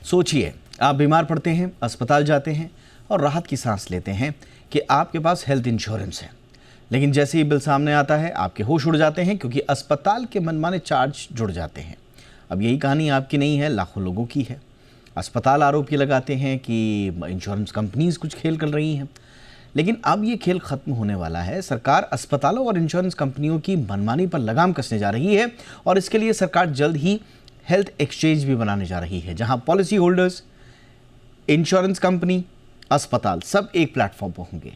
सोचिए, आप बीमार पड़ते हैं, अस्पताल जाते हैं और राहत की सांस लेते हैं कि आपके पास हेल्थ इंश्योरेंस है। लेकिन जैसे ही बिल सामने आता है, आपके होश उड़ जाते हैं क्योंकि अस्पताल के मनमाने चार्ज जुड़ जाते हैं। अब यही कहानी आपकी नहीं है, लाखों लोगों की है। अस्पताल आरोप ये लगाते हैं कि इंश्योरेंस कंपनीज कुछ खेल कर रही हैं, लेकिन अब ये खेल खत्म होने वाला है। सरकार अस्पतालों और इंश्योरेंस कंपनियों की मनमानी पर लगाम कसने जा रही है और इसके लिए सरकार जल्द ही हेल्थ एक्सचेंज भी बनाने जा रही है, जहां पॉलिसी होल्डर्स, इंश्योरेंस कंपनी, अस्पताल सब एक प्लेटफॉर्म पर होंगे।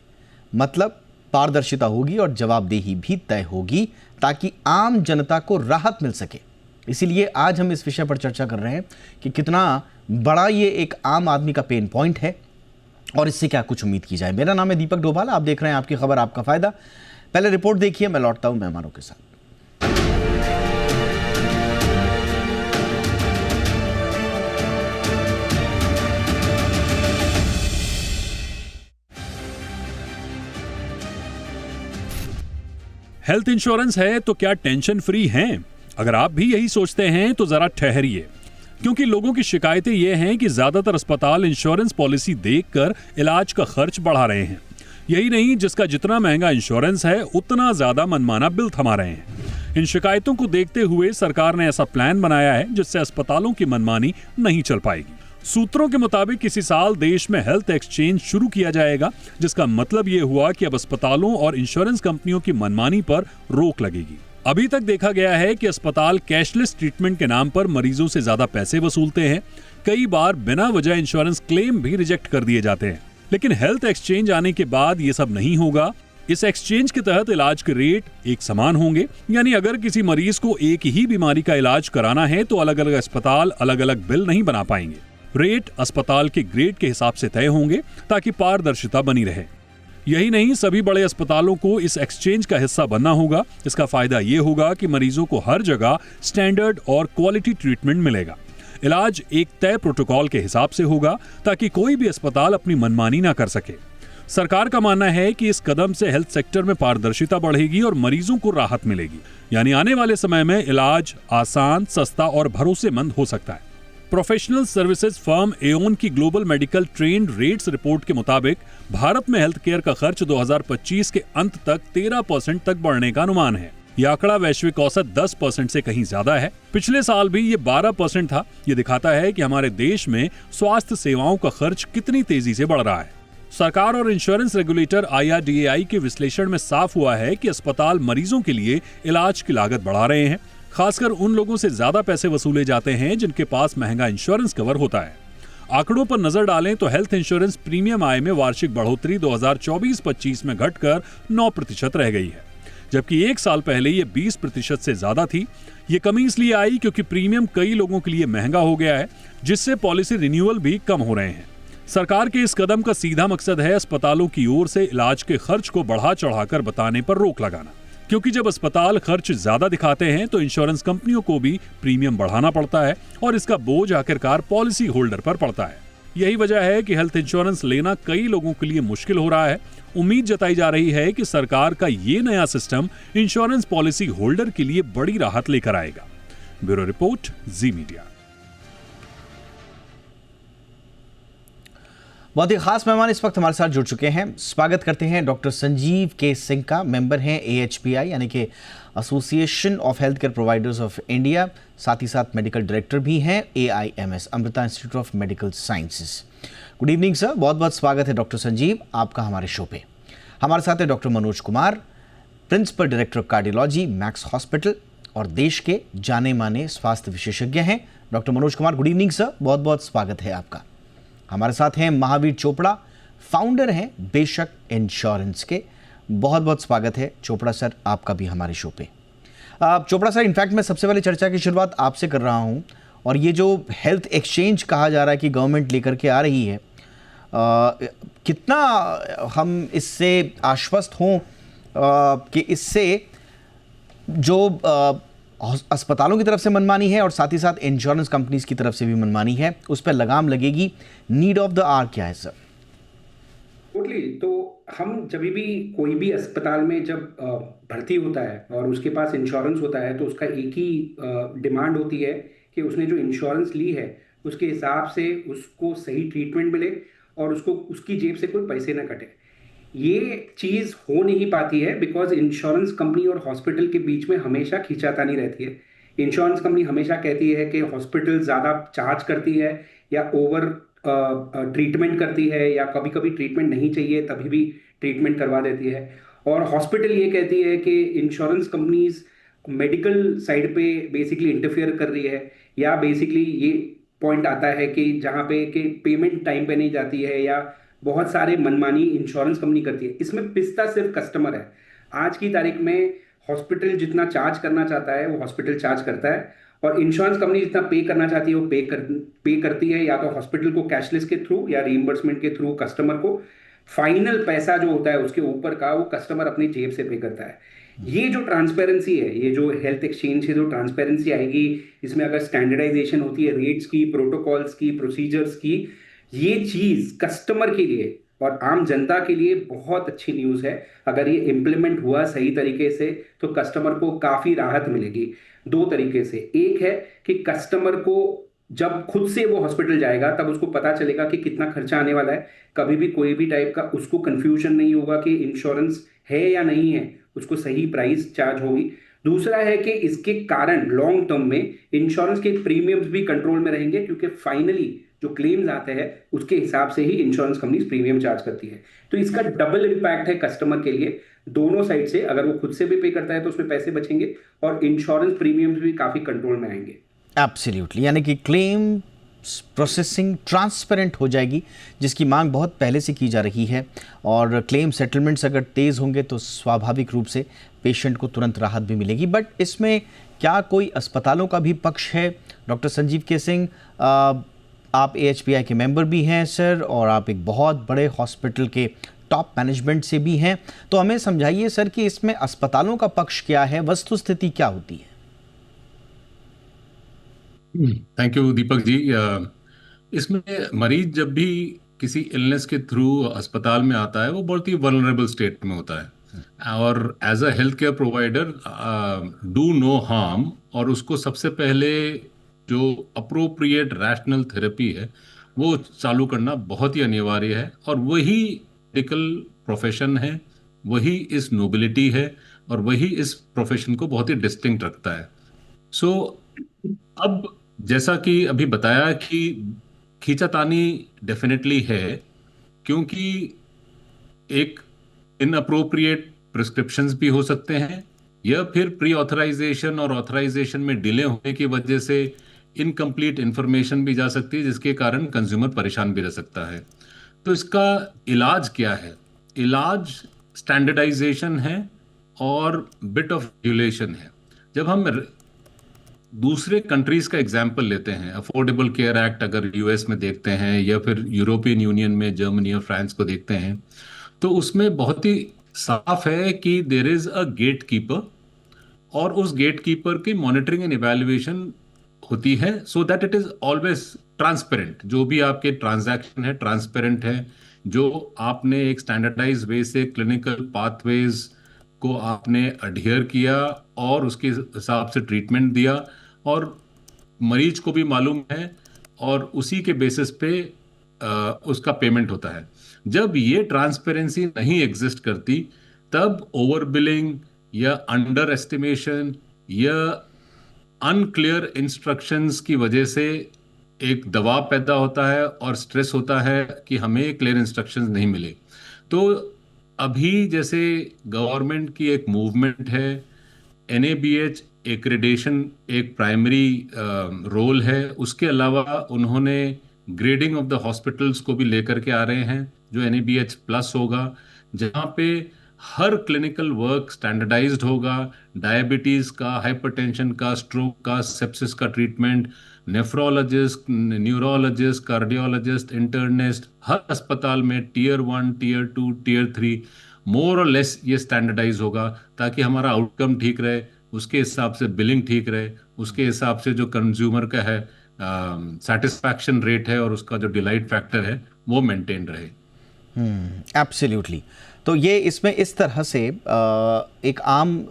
मतलब पारदर्शिता होगी और जवाबदेही भी तय होगी ताकि आम जनता को राहत मिल सके। इसीलिए आज हम इस विषय पर चर्चा कर रहे हैं कि कितना बड़ा ये एक आम आदमी का पेन पॉइंट है और इससे क्या कुछ उम्मीद की जाए। मेरा नाम है दीपक डोभाल, आप देख रहे हैं आपकी खबर आपका फायदा। पहले रिपोर्ट देखिए, मैं लौटता हूं मेहमानों के साथ। हेल्थ इंश्योरेंस है तो क्या टेंशन फ्री हैं? अगर आप भी यही सोचते हैं तो जरा ठहरिए, क्योंकि लोगों की शिकायतें ये हैं कि ज्यादातर अस्पताल इंश्योरेंस पॉलिसी देखकर इलाज का खर्च बढ़ा रहे हैं। यही नहीं, जिसका जितना महंगा इंश्योरेंस है उतना ज्यादा मनमाना बिल थमा रहे हैं। इन शिकायतों को देखते हुए सरकार ने ऐसा प्लान बनाया है जिससे अस्पतालों की मनमानी नहीं चल पाएगी। सूत्रों के मुताबिक इसी साल देश में हेल्थ एक्सचेंज शुरू किया जाएगा, जिसका मतलब ये हुआ कि अब अस्पतालों और इंश्योरेंस कंपनियों की मनमानी पर रोक लगेगी। अभी तक देखा गया है कि अस्पताल कैशलेस ट्रीटमेंट के नाम पर मरीजों से ज्यादा पैसे वसूलते हैं। कई बार बिना वजह इंश्योरेंस क्लेम भी रिजेक्ट कर दिए जाते हैं। लेकिन हेल्थ एक्सचेंज आने के बाद ये सब नहीं होगा। इस एक्सचेंज के तहत इलाज के रेट एक समान होंगे, यानी अगर किसी मरीज को एक ही बीमारी का इलाज कराना है तो अलग अलग अस्पताल अलग अलग बिल नहीं बना पाएंगे। रेट अस्पताल के ग्रेड के हिसाब से तय होंगे ताकि पारदर्शिता बनी रहे। यही नहीं, सभी बड़े अस्पतालों को इस एक्सचेंज का हिस्सा बनना होगा। इसका फायदा ये होगा कि मरीजों को हर जगह स्टैंडर्ड और क्वालिटी ट्रीटमेंट मिलेगा। इलाज एक तय प्रोटोकॉल के हिसाब से होगा ताकि कोई भी अस्पताल अपनी मनमानी ना कर सके। सरकार का मानना है कि इस कदम से हेल्थ सेक्टर में पारदर्शिता बढ़ेगी और मरीजों को राहत मिलेगी, यानी आने वाले समय में इलाज आसान, सस्ता और भरोसेमंद हो सकता है। प्रोफेशनल सर्विसेज फर्म एओन की global medical trend rates report के मुताबिक भारत में हेल्थ केयर का खर्च 2025 के अंत तक 13% तक बढ़ने का अनुमान है। यह आंकड़ा वैश्विक औसत 10% से कहीं ज्यादा है। पिछले साल भी ये 12% था। ये दिखाता है कि हमारे देश में स्वास्थ्य सेवाओं का खर्च कितनी तेजी से बढ़ रहा है। सरकार और इंश्योरेंस रेगुलेटर IRDAI के विश्लेषण में साफ हुआ है कि अस्पताल मरीजों के लिए इलाज की लागत बढ़ा रहे हैं। खासकर उन लोगों से ज्यादा पैसे वसूले जाते हैं जिनके पास महंगा इंश्योरेंस कवर होता है। आंकड़ों पर नजर डालें तो हेल्थ इंश्योरेंस प्रीमियम आय में वार्षिक बढ़ोतरी 2024-25 में घटकर 9% रह गई है, जबकि एक साल पहले ये 20% से ज्यादा थी। ये कमी इसलिए आई क्योंकि प्रीमियम कई लोगों के लिए महंगा हो गया है, जिससे पॉलिसी रिन्यूअल भी कम हो रहे हैं। सरकार के इस कदम का सीधा मकसद है अस्पतालों की ओर से इलाज के खर्च को बढ़ा चढ़ाकर बताने पर रोक लगाना, क्योंकि जब अस्पताल खर्च ज्यादा दिखाते हैं तो इंश्योरेंस कंपनियों को भी प्रीमियम बढ़ाना पड़ता है और इसका बोझ आखिरकार पॉलिसी होल्डर पर पड़ता है। यही वजह है कि हेल्थ इंश्योरेंस लेना कई लोगों के लिए मुश्किल हो रहा है। उम्मीद जताई जा रही है कि सरकार का ये नया सिस्टम इंश्योरेंस पॉलिसी होल्डर के लिए बड़ी राहत लेकर आएगा। ब्यूरो रिपोर्ट, जी मीडिया। बहुत ही खास मेहमान इस वक्त हमारे साथ जुड़ चुके हैं। स्वागत करते हैं डॉक्टर संजीव के सिंह का। मेंबर हैं AHPI यानी कि association of health care providers of India, साथ ही साथ मेडिकल डायरेक्टर भी हैं AIMS, Amrita institute of medical sciences. Good evening sir, बहुत बहुत स्वागत है डॉक्टर संजीव आपका हमारे शो पे। हमारे साथ है doctor Manoj Kumar, principal director cardiology, Max hospital और देश के जाने माने स्वास्थ्य विशेषज्ञ हैं। Doctor Manoj Kumar, good evening sir, बहुत बहुत स्वागत है आपका। हमारे साथ हैं महावीर चोपड़ा, फाउंडर हैं बेशक इंश्योरेंस के। बहुत बहुत स्वागत है चोपड़ा सर आपका भी हमारे शो पे। चोपड़ा सर, इनफैक्ट मैं सबसे पहले चर्चा की शुरुआत आपसे कर रहा हूं, और ये जो हेल्थ एक्सचेंज कहा जा रहा है कि गवर्नमेंट लेकर के आ रही है, कितना हम इससे आश्वस्त हों कि इससे जो अस्पतालों की तरफ से मनमानी है और साथ ही साथ इंश्योरेंस कंपनीज की तरफ से भी मनमानी है, उस पर लगाम लगेगी। नीड ऑफ द आवर क्या है सर? टोटली। तो हम जब भी कोई भी अस्पताल में जब भर्ती होता है और उसके पास इंश्योरेंस होता है तो उसका एक ही डिमांड होती है कि उसने जो इंश्योरेंस ली है उसके हिसाब से उसको सही ट्रीटमेंट मिले और उसको उसकी जेब से कोई पैसे ना कटे। ये चीज़ हो नहीं पाती है बिकॉज इंश्योरेंस कंपनी और हॉस्पिटल के बीच में हमेशा खींचातानी रहती है। इंश्योरेंस कंपनी हमेशा कहती है कि हॉस्पिटल ज़्यादा चार्ज करती है या ओवर ट्रीटमेंट करती है, या कभी कभी ट्रीटमेंट नहीं चाहिए तभी भी ट्रीटमेंट करवा देती है। और हॉस्पिटल ये कहती है कि इंश्योरेंस कंपनीज मेडिकल साइड पे बेसिकली इंटरफेयर कर रही है, या बेसिकली ये पॉइंट आता है कि जहाँ पे कि पेमेंट टाइम पे नहीं जाती है, या बहुत सारे मनमानी इंश्योरेंस कंपनी करती है। इसमें पिसता सिर्फ कस्टमर है। आज की तारीख में हॉस्पिटल जितना चार्ज करना चाहता है वो हॉस्पिटल चार्ज करता है, और इंश्योरेंस कंपनी जितना पे करना चाहती है वो पे करती है, या तो हॉस्पिटल को कैशलेस के थ्रू या रीइंबर्समेंट के थ्रू कस्टमर को। फाइनल पैसा जो होता है उसके ऊपर का वो कस्टमर अपनी जेब से पे करता है। ये जो ट्रांसपेरेंसी है, ये जो हेल्थ एक्सचेंज से जो ट्रांसपेरेंसी आएगी, इसमें अगर स्टैंडर्डाइजेशन होती है रेट्स की, प्रोटोकॉल्स की, प्रोसीजर्स की, ये चीज कस्टमर के लिए और आम जनता के लिए बहुत अच्छी न्यूज़ है। अगर ये इम्प्लीमेंट हुआ सही तरीके से तो कस्टमर को काफ़ी राहत मिलेगी दो तरीके से। एक है कि कस्टमर को जब खुद से वो हॉस्पिटल जाएगा तब उसको पता चलेगा कि कितना खर्चा आने वाला है, कभी भी कोई भी टाइप का उसको कंफ्यूजन नहीं होगा कि इंश्योरेंस है या नहीं है, उसको सही प्राइस चार्ज होगी। दूसरा है कि इसके कारण लॉन्ग टर्म में इंश्योरेंस के प्रीमियम्स भी कंट्रोल में रहेंगे, क्योंकि फाइनली जो क्लेम्स आते हैं उसके हिसाब से ही इंश्योरेंस कंपनी प्रीमियम चार्ज करती है। तो इसका डबल इम्पैक्ट है कस्टमर के लिए दोनों साइड से। अगर वो खुद से भी पे करता है तो उसमें पैसे बचेंगे और इंश्योरेंस प्रीमियम्स भी काफी कंट्रोल में आएंगे। एब्सोल्युटली, यानी कि क्लेम प्रोसेसिंग ट्रांसपेरेंट हो जाएगी, जिसकी मांग बहुत पहले से की जा रही है। और क्लेम सेटलमेंट्स अगर तेज़ होंगे तो स्वाभाविक रूप से पेशेंट को तुरंत राहत भी मिलेगी। बट इसमें क्या कोई अस्पतालों का भी पक्ष है? डॉक्टर संजीव के सिंह, आप AHPI के मेंबर भी हैं सर, और आप एक बहुत बड़े हॉस्पिटल के टॉप मैनेजमेंट से भी हैं, तो हमें समझाइए सर कि इसमें अस्पतालों का पक्ष क्या है, वस्तुस्थिति क्या होती है? Thank you Deepak ji. इसमें मरीज जब भी किसी इलनेस के थ्रू अस्पताल में आता है वो बहुत ही वल्नरेबल स्टेट में होता है, और as a health care provider do no harm, और उसको सबसे पहले जो अप्रोप्रिएट रैशनल थेरेपी है वो चालू करना बहुत ही अनिवार्य है। और वही मेडिकल प्रोफेशन है, वही इस नोबिलिटी है, और वही इस प्रोफेशन को बहुत ही डिस्टिंक्ट रखता है। सो अब जैसा कि अभी बताया कि खींचातानी डेफिनेटली है, क्योंकि एक इनअप्रोप्रिएट प्रिस्क्रिप्शंस भी हो सकते हैं, या फिर प्री ऑथराइजेशन और ऑथराइजेशन में डिले होने की वजह से इनकम्प्लीट इंफॉर्मेशन भी जा सकती है, जिसके कारण कंज्यूमर परेशान भी रह सकता है। तो इसका इलाज क्या है? इलाज स्टैंडर्डाइजेशन है और बिट ऑफ रेगुलेशन है। जब हम दूसरे कंट्रीज का एग्जाम्पल लेते हैं, अफोर्डेबल केयर एक्ट अगर यूएस में देखते हैं, या फिर यूरोपियन यूनियन में जर्मनी और फ्रांस को देखते हैं, तो उसमें बहुत ही साफ है कि there is a gate keeper, और उस गेट कीपर की मॉनिटरिंग एंड इवैल्यूएशन होती है, so that it is always transparent. जो भी आपके ट्रांजैक्शन है ट्रांसपेरेंट है, जो आपने एक स्टैंडर्डाइज वे से क्लिनिकल पाथवेज को आपने अडहियर किया और उसके हिसाब से ट्रीटमेंट दिया, और मरीज को भी मालूम है, और उसी के बेसिस पे उसका पेमेंट होता है। जब ये ट्रांसपेरेंसी नहीं एग्जिस्ट करती, तब ओवर बिलिंग या अंडर एस्टिमेशन या अनक्लियर इंस्ट्रक्शंस की वजह से एक दबाव पैदा होता है और स्ट्रेस होता है कि हमें क्लियर इंस्ट्रक्शंस नहीं मिले। तो अभी जैसे गवर्नमेंट की एक मूवमेंट है, NABH एक्रेडिशन एक प्राइमरी रोल है, उसके अलावा उन्होंने ग्रेडिंग ऑफ द हॉस्पिटल्स को भी लेकर के आ रहे हैं, जो NABH प्लस होगा, जहाँ पे हर क्लिनिकल वर्क स्टैंडर्डाइज्ड होगा। डायबिटीज़ का, हाइपरटेंशन का, स्ट्रोक का, सेप्सिस का treatment, nephrologist, neurologist, cardiologist, internist, हर अस्पताल में Tier 1, Tier 2, Tier 3 मोर और लेस ये स्टैंडर्डाइज होगा, ताकि हमारा आउटकम ठीक रहे, उसके हिसाब से बिलिंग ठीक रहे, उसके हिसाब से जो कंज्यूमर का है सेटिस्फैक्शन रेट है और उसका जो डिलाइट फैक्टर है वो मेंटेन रहे। एब्सोल्युटली। तो ये इसमें इस तरह से एक आम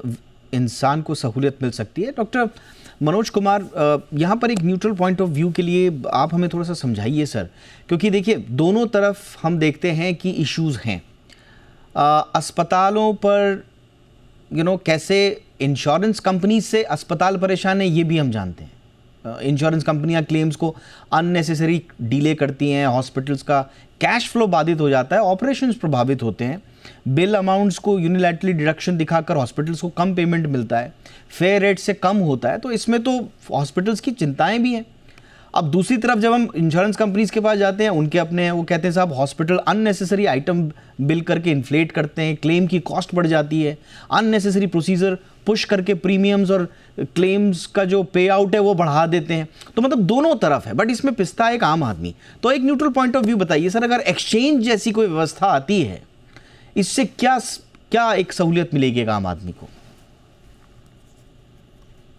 इंसान को सहूलियत मिल सकती है। डॉक्टर मनोज कुमार, यहाँ पर एक न्यूट्रल पॉइंट ऑफ व्यू के लिए आप हमें थोड़ा सा समझाइए सर, क्योंकि देखिए दोनों तरफ हम देखते हैं कि इश्यूज़ हैं। अस्पतालों पर कैसे इंश्योरेंस कंपनी से अस्पताल परेशान है ये भी हम जानते हैं। इंश्योरेंस कंपनियां क्लेम्स को अननेसेसरी डिले करती हैं, हॉस्पिटल्स का कैश फ्लो बाधित हो जाता है, ऑपरेशंस प्रभावित होते हैं, बिल अमाउंट्स को यूनिलैटरली डिडक्शन दिखाकर हॉस्पिटल्स को कम पेमेंट मिलता है, फेयर रेट से कम होता है, तो इसमें तो हॉस्पिटल्स की चिंताएं भी हैं। अब दूसरी तरफ जब हम इंश्योरेंस कंपनीज के पास जाते हैं, उनके अपने हैं, वो कहते हैं साहब हॉस्पिटल अननेसेसरी आइटम बिल करके इन्फ्लेट करते हैं, क्लेम की कॉस्ट बढ़ जाती है, अननेसेसरी प्रोसीजर पुश करके प्रीमियम्स और क्लेम्स का जो पे आउट है वो बढ़ा देते हैं। तो मतलब दोनों तरफ है, बट इसमें पिसता है एक आम आदमी। तो एक न्यूट्रल पॉइंट ऑफ व्यू बताइए सर, अगर एक्सचेंज जैसी कोई व्यवस्था आती है, इससे क्या एक सहूलियत मिलेगी एक आम आदमी को?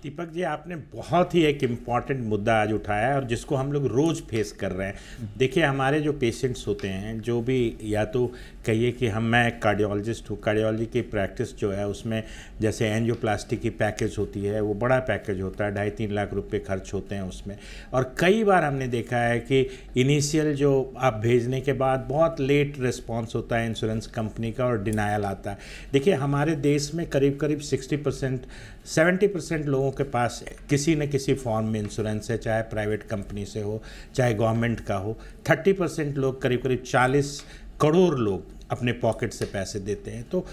दीपक जी, आपने बहुत ही एक इम्पॉर्टेंट मुद्दा आज उठाया है और जिसको हम लोग रोज़ फेस कर रहे हैं। देखिए, हमारे जो पेशेंट्स होते हैं, जो भी, या तो कहिए कि मैं एक कार्डियोलॉजिस्ट हूँ, कार्डियोलॉजी की प्रैक्टिस जो है उसमें जैसे एंजियोप्लास्टी की पैकेज होती है, वो बड़ा पैकेज होता है, 2.5-3 लाख रुपए खर्च होते हैं उसमें। और कई बार हमने देखा है कि इनिशियल जो आप भेजने के बाद बहुत लेट रिस्पॉन्स होता है इंश्योरेंस कंपनी का और डिनायल आता है। देखिए, हमारे देश में करीब 70% लोगों के पास किसी न किसी फॉर्म में इंश्योरेंस है, चाहे प्राइवेट कंपनी से हो चाहे गवर्नमेंट का हो। 30% लोग, करीब 40 करोड़ लोग अपने पॉकेट से पैसे देते हैं। तो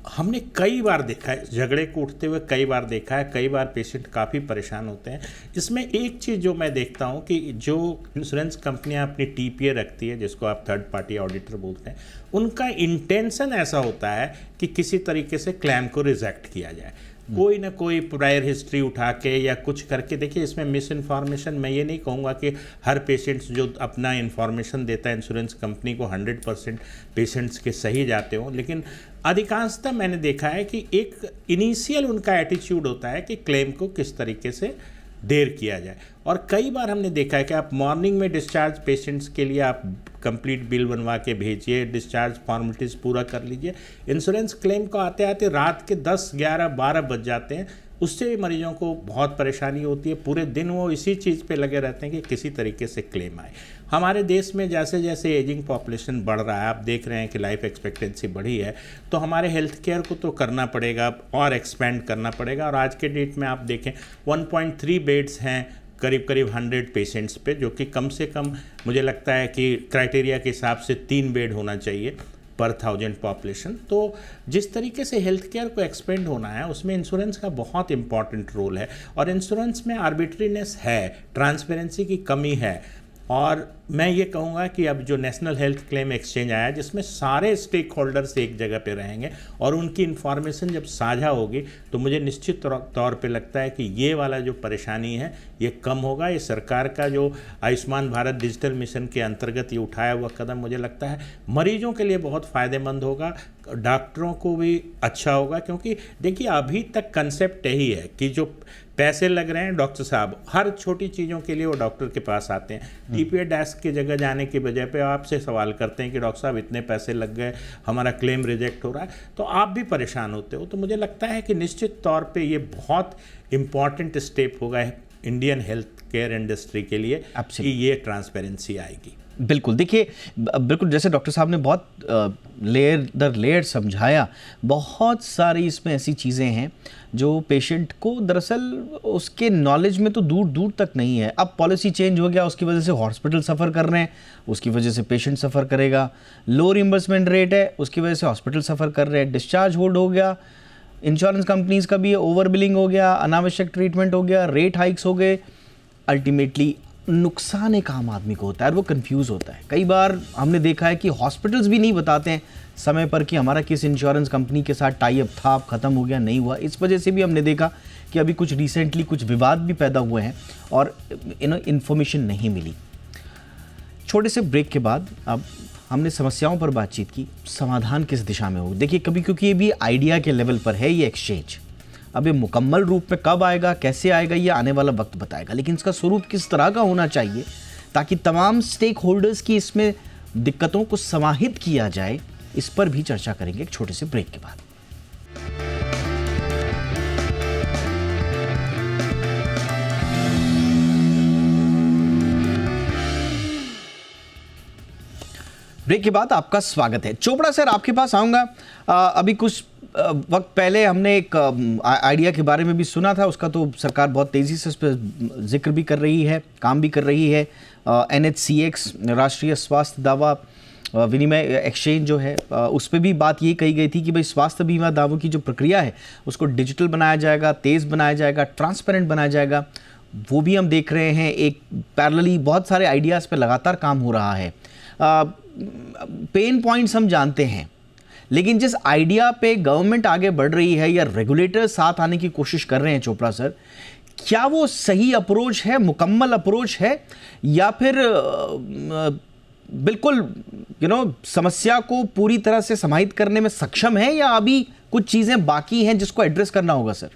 हमने कई बार देखा है झगड़े को उठते हुए, कई बार देखा है, कई बार पेशेंट काफ़ी परेशान होते हैं। इसमें एक चीज़ जो मैं देखता हूँ कि जो इंश्योरेंस कंपनियाँ अपनी TPA रखती है, जिसको आप थर्ड पार्टी ऑडिटर बोलते हैं, उनका इंटेंशन ऐसा होता है कि किसी तरीके से क्लेम को रिजेक्ट किया जाए, कोई ना कोई प्रायर हिस्ट्री उठा के या कुछ करके। देखिए, इसमें मिस इन्फॉर्मेशन, मैं ये नहीं कहूँगा कि हर पेशेंट्स जो अपना इन्फॉर्मेशन देता है इंश्योरेंस कंपनी को 100% पेशेंट्स के सही जाते हों, लेकिन अधिकांशतः मैंने देखा है कि एक इनिशियल उनका एटीट्यूड होता है कि क्लेम को किस तरीके से देर किया जाए। और कई बार हमने देखा है कि आप मॉर्निंग में डिस्चार्ज पेशेंट्स के लिए आप कंप्लीट बिल बनवा के भेजिए, डिस्चार्ज फॉर्मेलिटीज़ पूरा कर लीजिए, इंश्योरेंस क्लेम को आते आते रात के 10, 11, 12 बज जाते हैं। उससे भी मरीजों को बहुत परेशानी होती है, पूरे दिन वो इसी चीज़ पे लगे रहते हैं कि किसी तरीके से क्लेम आए। हमारे देश में जैसे जैसे एजिंग पॉपुलेशन बढ़ रहा है, आप देख रहे हैं कि लाइफ एक्सपेक्टेंसी बढ़ी है, तो हमारे हेल्थ केयर को तो करना पड़ेगा और एक्सपेंड करना पड़ेगा। और आज के डेट में आप देखें 1.3 बेड्स हैं करीब 100 पेशेंट्स पे, जो कि कम से कम मुझे लगता है कि क्राइटेरिया के हिसाब से 3 बेड होना चाहिए पर 1000 पॉपुलेशन। तो जिस तरीके से हेल्थ केयर को एक्सपेंड होना है, उसमें इंश्योरेंस का बहुत इंपॉर्टेंट रोल है। और इंश्योरेंस में आर्बिट्रीनेस है, ट्रांसपेरेंसी की कमी है। और मैं ये कहूँगा कि अब जो नेशनल हेल्थ क्लेम एक्सचेंज आया, जिसमें सारे स्टेक होल्डर्स एक जगह पे रहेंगे और उनकी इन्फॉर्मेशन जब साझा होगी, तो मुझे निश्चित तौर पे लगता है कि ये वाला जो परेशानी है ये कम होगा। ये सरकार का जो आयुष्मान भारत डिजिटल मिशन के अंतर्गत ये उठाया हुआ कदम, मुझे लगता है मरीजों के लिए बहुत फ़ायदेमंद होगा, डॉक्टरों को भी अच्छा होगा। क्योंकि देखिए, अभी तक कंसेप्ट यही है कि जो पैसे लग रहे हैं, डॉक्टर साहब हर छोटी चीज़ों के लिए वो डॉक्टर के पास आते हैं। TPA डेस्क की जगह जाने की बजाय पे आपसे सवाल करते हैं कि डॉक्टर साहब इतने पैसे लग गए, हमारा क्लेम रिजेक्ट हो रहा है, तो आप भी परेशान होते हो। तो मुझे लगता है कि निश्चित तौर पे ये बहुत इम्पॉर्टेंट स्टेप होगा इंडियन हेल्थ केयर इंडस्ट्री के लिए कि ये ट्रांसपेरेंसी आएगी। बिल्कुल, देखिए बिल्कुल जैसे डॉक्टर साहब ने बहुत लेयर दर लेयर समझाया, बहुत सारी इसमें ऐसी चीज़ें हैं जो पेशेंट को दरअसल उसके नॉलेज में तो दूर दूर तक नहीं है। अब पॉलिसी चेंज हो गया, उसकी वजह से हॉस्पिटल सफ़र कर रहे हैं, उसकी वजह से पेशेंट सफ़र करेगा। लो रिम्बर्समेंट रेट है, उसकी वजह से हॉस्पिटल सफ़र कर रहे हैं। डिस्चार्ज होल्ड हो गया, इंश्योरेंस कंपनीज़ का भी ओवर बिलिंग हो गया, अनावश्यक ट्रीटमेंट हो गया, रेट हाइक्स हो गए। अल्टीमेटली नुकसान एक आम आदमी को होता है और वो कंफ्यूज होता है। कई बार हमने देखा है कि हॉस्पिटल्स भी नहीं बताते हैं समय पर कि हमारा किस इंश्योरेंस कंपनी के साथ टाई अप था, अब ख़त्म हो गया, नहीं हुआ। इस वजह से भी हमने देखा कि अभी कुछ रिसेंटली कुछ विवाद भी पैदा हुए हैं और इन्फॉर्मेशन नहीं मिली। छोटे से ब्रेक के बाद अब हमने समस्याओं पर बातचीत की, समाधान किस दिशा में हो। देखिए कभी, क्योंकि ये भी आइडिया के लेवल पर है ये एक्सचेंज, अब ये मुकम्मल रूप में कब आएगा, कैसे आएगा, ये आने वाला वक्त बताएगा। लेकिन इसका स्वरूप किस तरह का होना चाहिए ताकि तमाम स्टेक होल्डर्स की इसमें दिक्कतों को समाहित किया जाए, इस पर भी चर्चा करेंगे एक छोटे से ब्रेक के बाद। ब्रेक के बाद आपका स्वागत है। चोपड़ा सर, आपके पास आऊँगा। अभी कुछ वक्त पहले हमने एक आइडिया के बारे में भी सुना था, उसका तो सरकार बहुत तेज़ी से उस पर जिक्र भी कर रही है, काम भी कर रही है। NHCX, राष्ट्रीय स्वास्थ्य दावा विनिमय एक्सचेंज जो है, उस पर भी बात ये कही गई थी कि भाई स्वास्थ्य बीमा दावों की जो प्रक्रिया है उसको डिजिटल बनाया जाएगा, तेज़ बनाया जाएगा, ट्रांसपेरेंट बनाया जाएगा। वो भी हम देख रहे हैं। एक पैरेलली बहुत सारे आइडियाज़ पे लगातार काम हो रहा है। पेन पॉइंट्स हम जानते हैं, लेकिन जिस आइडिया पे गवर्नमेंट आगे बढ़ रही है या रेगुलेटर साथ आने की कोशिश कर रहे हैं चोपड़ा सर, क्या वो सही अप्रोच है, मुकम्मल अप्रोच है, या फिर बिल्कुल समस्या को पूरी तरह से समाहित करने में सक्षम है, या अभी कुछ चीज़ें बाकी हैं जिसको एड्रेस करना होगा सर?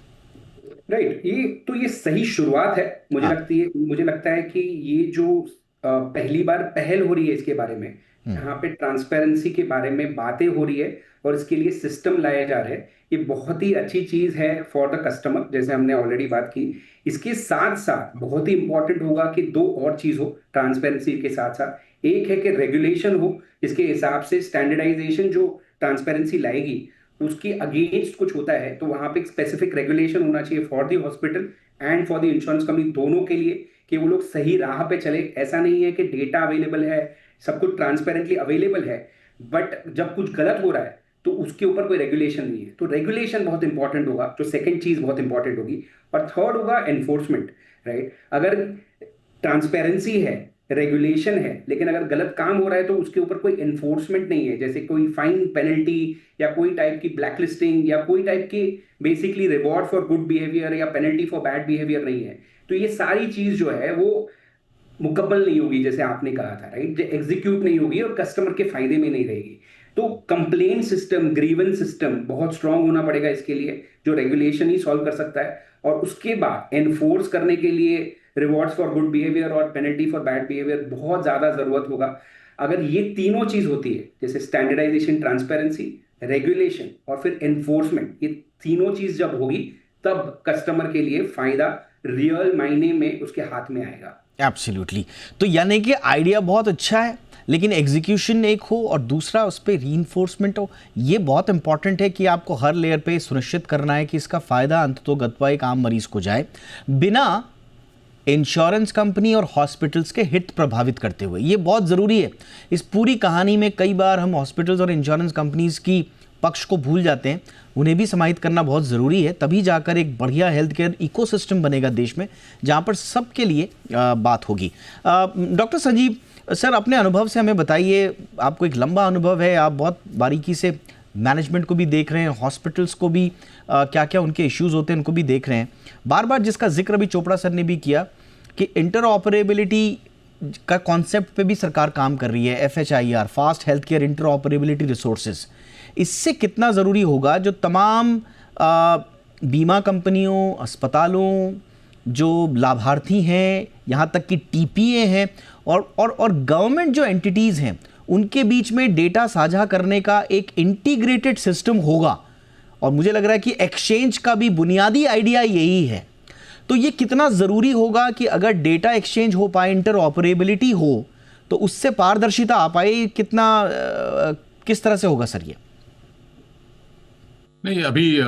राइट, ये सही शुरुआत है। मुझे लगता है कि ये जो पहली बार पहल हो रही है इसके बारे में, यहाँ पे ट्रांसपेरेंसी के बारे में बातें हो रही है और इसके लिए सिस्टम लाए जा रहे हैं, ये बहुत ही अच्छी चीज है फॉर द कस्टमर, जैसे हमने ऑलरेडी बात की। इसके साथ साथ बहुत ही इंपॉर्टेंट होगा कि दो और चीज हो ट्रांसपेरेंसी के साथ साथ। एक है कि रेगुलेशन हो, इसके हिसाब से स्टैंडर्डाइजेशन जो ट्रांसपेरेंसी लाएगी उसकी अगेंस्ट कुछ होता है तो वहां पे एक स्पेसिफिक रेगुलेशन होना चाहिए for the hospital and for the insurance company, दोनों के लिए, कि वो लोग सही राह पे चले। ऐसा नहीं है कि डेटा अवेलेबल है, सब कुछ ट्रांसपेरेंटली अवेलेबल है, बट जब कुछ गलत हो रहा है तो उसके ऊपर कोई रेगुलेशन नहीं है। तो रेगुलेशन बहुत इंपॉर्टेंट होगा, जो सेकंड चीज बहुत इंपॉर्टेंट होगी। और थर्ड होगा एनफोर्समेंट, राइट। अगर ट्रांसपेरेंसी है, रेगुलेशन है, लेकिन अगर गलत काम हो रहा है तो उसके ऊपर कोई एनफोर्समेंट नहीं है, जैसे कोई फाइन, पेनल्टी या कोई टाइप की ब्लैकलिस्टिंग या कोई टाइप की basically reward for good behaviour या पेनल्टी फॉर बैड बिहेवियर नहीं है, तो ये सारी चीज जो है वो मुकम्मल नहीं होगी, जैसे आपने कहा था, राइट, एग्जीक्यूट नहीं होगी और कस्टमर के फायदे में नहीं रहेगी। तो कंप्लेन सिस्टम, ग्रीवेंस सिस्टम बहुत स्ट्रांग होना पड़ेगा इसके लिए, जो रेगुलेशन ही सॉल्व कर सकता है। और उसके बाद एनफोर्स करने के लिए रिवॉर्ड्स फॉर गुड बिहेवियर और पेनल्टी फॉर बैड बिहेवियर बहुत ज्यादा जरूरत होगा। अगर ये तीनों चीज होती है, जैसे स्टैंडर्डाइजेशन, ट्रांसपेरेंसी, रेगुलेशन और फिर एनफोर्समेंट, ये तीनों चीज जब होगी तब कस्टमर के लिए फायदा रियल मायने में उसके हाथ में आएगा। एब्सोल्युटली। तो यानी कि आइडिया बहुत अच्छा है, लेकिन एग्जीक्यूशन एक हो और दूसरा उस पर रीइंफोर्समेंट हो। ये बहुत इंपॉर्टेंट है कि आपको हर लेयर पे सुनिश्चित करना है कि इसका फ़ायदा अंततोगत्वा एक आम मरीज को जाए, बिना इंश्योरेंस कंपनी और हॉस्पिटल्स के हित प्रभावित करते हुए। ये बहुत ज़रूरी है। इस पूरी कहानी में कई बार हम हॉस्पिटल्स और इंश्योरेंस कंपनीज़ की पक्ष को भूल जाते हैं, उन्हें भी समाहित करना बहुत ज़रूरी है। तभी जाकर एक बढ़िया हेल्थ केयर इकोसिस्टम बनेगा देश में, जहाँ पर सबके लिए बात होगी। डॉक्टर संजीव सर, अपने अनुभव से हमें बताइए, आपको एक लंबा अनुभव है, आप बहुत बारीकी से मैनेजमेंट को भी देख रहे हैं, हॉस्पिटल्स को भी क्या क्या उनके इश्यूज़ होते हैं उनको भी देख रहे हैं। बार बार जिसका जिक्र अभी चोपड़ा सर ने भी किया कि इंटरऑपरेबिलिटी का कॉन्सेप्ट पे भी सरकार काम कर रही है, FHIR, fast health care interoperability resources. इससे कितना ज़रूरी होगा जो तमाम बीमा कंपनियों, अस्पतालों, जो लाभार्थी हैं, यहाँ तक कि TPA हैं और गवर्नमेंट जो एंटिटीज़ हैं, उनके बीच में डेटा साझा करने का एक इंटीग्रेटेड सिस्टम होगा। और मुझे लग रहा है कि एक्सचेंज का भी बुनियादी आइडिया यही है। तो ये कितना ज़रूरी होगा कि अगर डेटा एक्सचेंज हो पाए, इंटरऑपरेबिलिटी हो, तो उससे पारदर्शिता आ पाए, कितना किस तरह से होगा सर ये? नहीं, अभी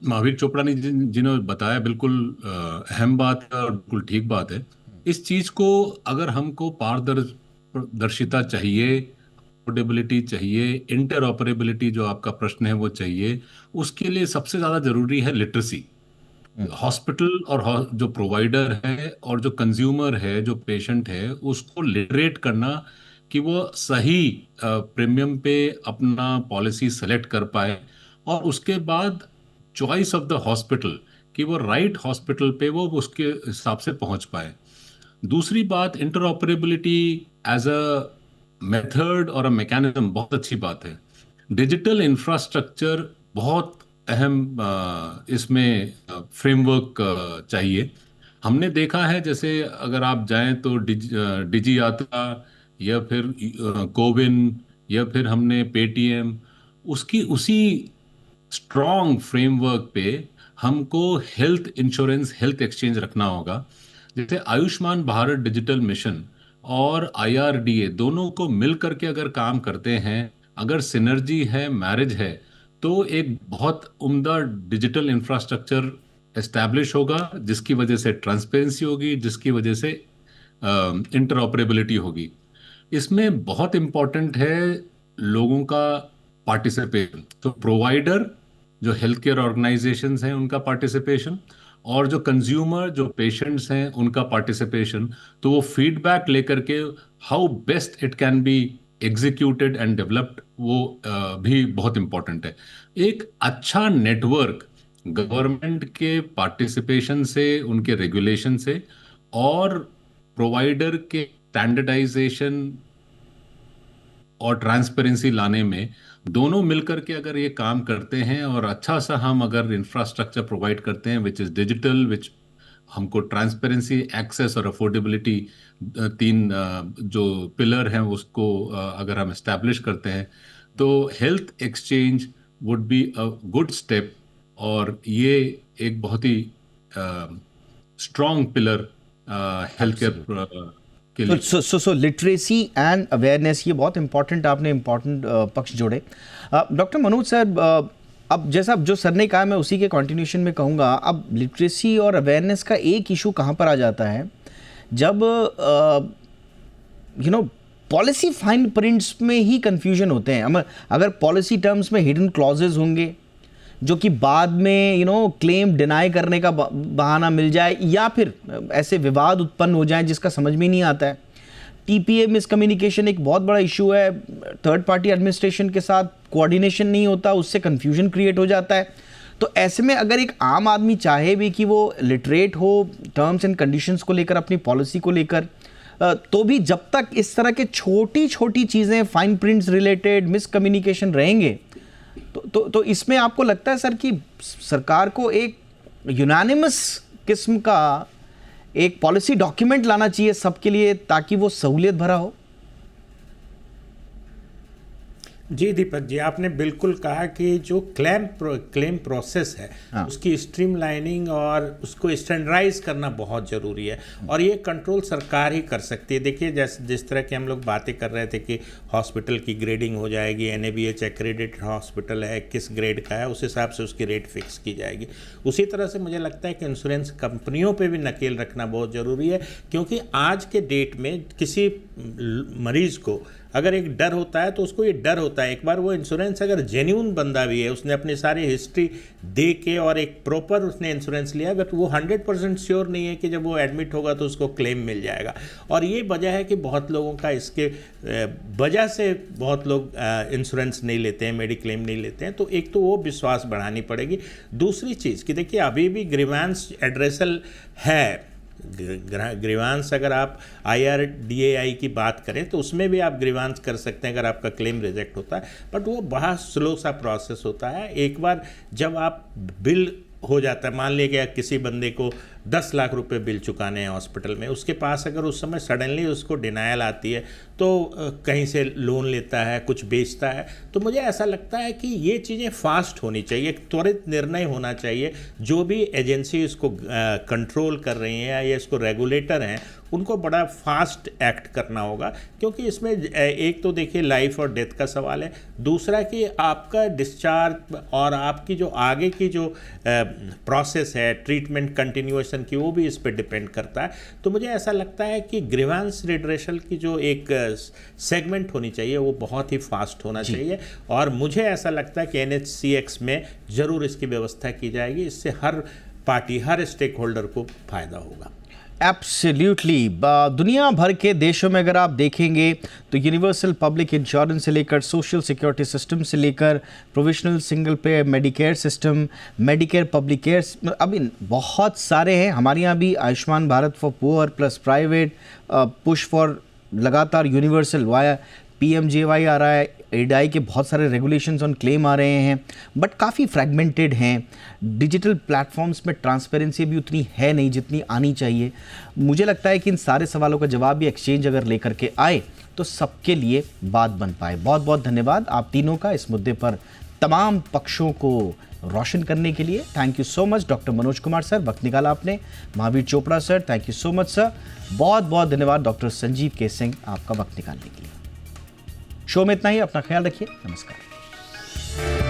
महावीर चोपड़ा ने जिन्होंने बताया बिल्कुल अहम बात है और बिल्कुल ठीक बात है। इस चीज को अगर हमको पारदर्शिता चाहिए, अफोर्डेबिलिटी चाहिए, इंटरऑपरेबिलिटी जो आपका प्रश्न है वो चाहिए, उसके लिए सबसे ज्यादा जरूरी है लिटरेसी। हॉस्पिटल और जो प्रोवाइडर है और जो कंज्यूमर है, जो पेशेंट है, उसको लिटरेट करना कि वो सही प्रीमियम पे अपना पॉलिसी सेलेक्ट कर पाए, और उसके बाद चॉइस ऑफ द हॉस्पिटल कि वो राइट हॉस्पिटल पे वो उसके हिसाब से पहुंच पाए। दूसरी बात, इंटरऑपरेबिलिटी एज अ मेथड और अ मैकेनिज्म बहुत अच्छी बात है। डिजिटल इंफ्रास्ट्रक्चर बहुत अहम इसमें फ्रेमवर्क चाहिए। हमने देखा है, जैसे अगर आप जाएं तो डिजी यात्रा या फिर कोविन या फिर हमने पेटीएम, उसकी उसी स्ट्रॉन्ग फ्रेमवर्क पे हमको हेल्थ इंश्योरेंस, हेल्थ एक्सचेंज रखना होगा। जैसे आयुष्मान भारत डिजिटल मिशन और IRDA दोनों को मिल करके अगर काम करते हैं, अगर सिनर्जी है, मैरिज है, तो एक बहुत उम्दा डिजिटल इंफ्रास्ट्रक्चर एस्टैब्लिश होगा, जिसकी वजह से ट्रांसपेरेंसी होगी, जिसकी वजह से इंटरऑपरेबिलिटी होगी। इसमें बहुत इंपॉर्टेंट है लोगों का पार्टिसिपेशन, तो प्रोवाइडर, जो हेल्थ केयर ऑर्गेनाइजेशंस हैं उनका पार्टिसिपेशन, और जो कंज्यूमर, जो पेशेंट्स हैं उनका पार्टिसिपेशन। तो वो फीडबैक लेकर के how best it can be executed and developed, वो भी बहुत इंपॉर्टेंट है। एक अच्छा नेटवर्क गवर्नमेंट के पार्टिसिपेशन से, उनके रेगुलेशन से, और प्रोवाइडर के स्टैंडर्डाइजेशन और ट्रांसपेरेंसी लाने में, दोनों मिलकर के अगर ये काम करते हैं और अच्छा सा हम अगर इंफ्रास्ट्रक्चर प्रोवाइड करते हैं विच इज़ डिजिटल, विच हमको ट्रांसपेरेंसी, एक्सेस और अफोर्डेबिलिटी, तीन जो पिलर हैं उसको अगर हम एस्टैब्लिश करते हैं, तो health exchange would be a good step. और ये एक बहुत ही स्ट्रॉन्ग पिलर हेल्थ केयर के लिए। सो लिटरेसी एंड अवेयरनेस, ये बहुत इंपॉर्टेंट, आपने इंपॉर्टेंट पक्ष जोड़े। डॉक्टर मनोज सर, अब जैसा जो सर ने कहा मैं उसी के कंटिन्यूशन में कहूँगा। अब लिटरेसी और अवेयरनेस का एक इशू कहाँ पर आ जाता है, जब पॉलिसी फाइन प्रिंट्स में ही कंफ्यूजन होते हैं। अगर पॉलिसी टर्म्स में हिडन क्लॉजेज होंगे जो कि बाद में क्लेम डिनाई करने का बहाना मिल जाए, या फिर ऐसे विवाद उत्पन्न हो जाए जिसका समझ में नहीं आता है। TPA मिसकम्युनिकेशन एक बहुत बड़ा इशू है, थर्ड पार्टी एडमिनिस्ट्रेशन के साथ कोऑर्डिनेशन नहीं होता, उससे कंफ्यूजन क्रिएट हो जाता है। तो ऐसे में अगर एक आम आदमी चाहे भी कि वो लिटरेट हो टर्म्स एंड कंडीशंस को लेकर, अपनी पॉलिसी को लेकर, तो भी जब तक इस तरह के छोटी छोटी चीज़ें, फाइन प्रिंट्स रिलेटेड मिसकम्युनिकेशन रहेंगे, तो इसमें आपको लगता है सर कि सरकार को एक यूनानिमस किस्म का एक पॉलिसी डॉक्यूमेंट लाना चाहिए सबके लिए, ताकि वो सहूलियत भरा हो? जी दीपक जी, आपने बिल्कुल कहा कि जो क्लेम प्रोसेस है, हाँ। उसकी स्ट्रीमलाइनिंग और उसको स्टैंडर्डाइज करना बहुत ज़रूरी है, और ये कंट्रोल सरकार ही कर सकती है। देखिए, जैसे जिस तरह के हम लोग बातें कर रहे थे कि हॉस्पिटल की ग्रेडिंग हो जाएगी, NABH एक्रेडिटेड हॉस्पिटल है, किस ग्रेड का है, उस हिसाब से उसकी रेट फिक्स की जाएगी। उसी तरह से मुझे लगता है कि इंश्योरेंस कंपनियों पर भी नकेल रखना बहुत ज़रूरी है, क्योंकि आज के डेट में किसी मरीज़ को अगर एक डर होता है तो उसको ये डर होता है, एक बार वो इंश्योरेंस अगर जेन्युइन बंदा भी है, उसने अपनी सारी हिस्ट्री दे के और एक प्रॉपर उसने इंश्योरेंस लिया, बट वो 100% श्योर नहीं है कि जब वो एडमिट होगा तो उसको क्लेम मिल जाएगा। और ये वजह है कि बहुत लोगों का इसके वजह से बहुत लोग इंश्योरेंस नहीं लेते हैं, मेडिक्लेम नहीं लेते हैं। तो एक तो वो विश्वास बढ़ानी पड़ेगी। दूसरी चीज़ कि देखिए, अभी भी ग्रीवांस एड्रेसल है। ग्रीवांस अगर आप IRDAI की बात करें तो उसमें भी आप ग्रीवांस कर सकते हैं अगर आपका क्लेम रिजेक्ट होता है, बट वो बहुत स्लो सा प्रोसेस होता है। एक बार जब आप बिल हो जाता है, मान लिया किसी बंदे को 10 लाख रुपए बिल चुकाने हैं हॉस्पिटल में, उसके पास अगर उस समय सडनली उसको डिनायल आती है तो कहीं से लोन लेता है, कुछ बेचता है, तो मुझे ऐसा लगता है कि ये चीज़ें फास्ट होनी चाहिए, त्वरित निर्णय होना चाहिए। जो भी एजेंसी इसको कंट्रोल कर रही हैं या इसको रेगुलेटर हैं, उनको बड़ा फास्ट एक्ट करना होगा, क्योंकि इसमें एक तो देखिए लाइफ और डेथ का सवाल है, दूसरा कि आपका डिस्चार्ज और आपकी जो आगे की जो प्रोसेस है ट्रीटमेंट कंटिन्यूएशन की, वो भी इस पर डिपेंड करता है। तो मुझे ऐसा लगता है कि ग्रीवांस रिड्रेसल की जो एक सेगमेंट होनी चाहिए वो बहुत ही फास्ट होना चाहिए, और मुझे ऐसा लगता है कि NHCX में ज़रूर इसकी व्यवस्था की जाएगी। इससे हर पार्टी, हर स्टेक होल्डर को फ़ायदा होगा। एब्सोल्युटली। दुनिया भर के देशों में अगर आप देखेंगे तो यूनिवर्सल पब्लिक इंश्योरेंस से लेकर सोशल सिक्योरिटी सिस्टम से लेकर प्रोविजनल सिंगल पे Medicare system, Medicare public care, अभी बहुत सारे हैं। हमारे यहाँ भी Ayushman Bharat for poor plus private, push for लगातार यूनिवर्सल वाया PMJY आ रहा है, ADI के बहुत सारे रेगुलेशंस ऑन क्लेम आ रहे हैं, बट काफ़ी फ्रैगमेंटेड हैं। डिजिटल प्लेटफॉर्म्स में ट्रांसपेरेंसी भी उतनी है नहीं जितनी आनी चाहिए। मुझे लगता है कि इन सारे सवालों का जवाब भी एक्सचेंज अगर लेकर के आए तो सबके लिए बात बन पाए। बहुत बहुत धन्यवाद आप तीनों का इस मुद्दे पर तमाम पक्षों को रोशन करने के लिए। Thank you so much doctor Manoj Kumar sir, वक्त निकाला आपने। Mahavir Chopra sir, thank you so much sir. बहुत बहुत धन्यवाद डॉक्टर संजीव के सिंह, आपका वक्त निकालने के लिए। शो में इतना ही, अपना ख्याल रखिए, नमस्कार।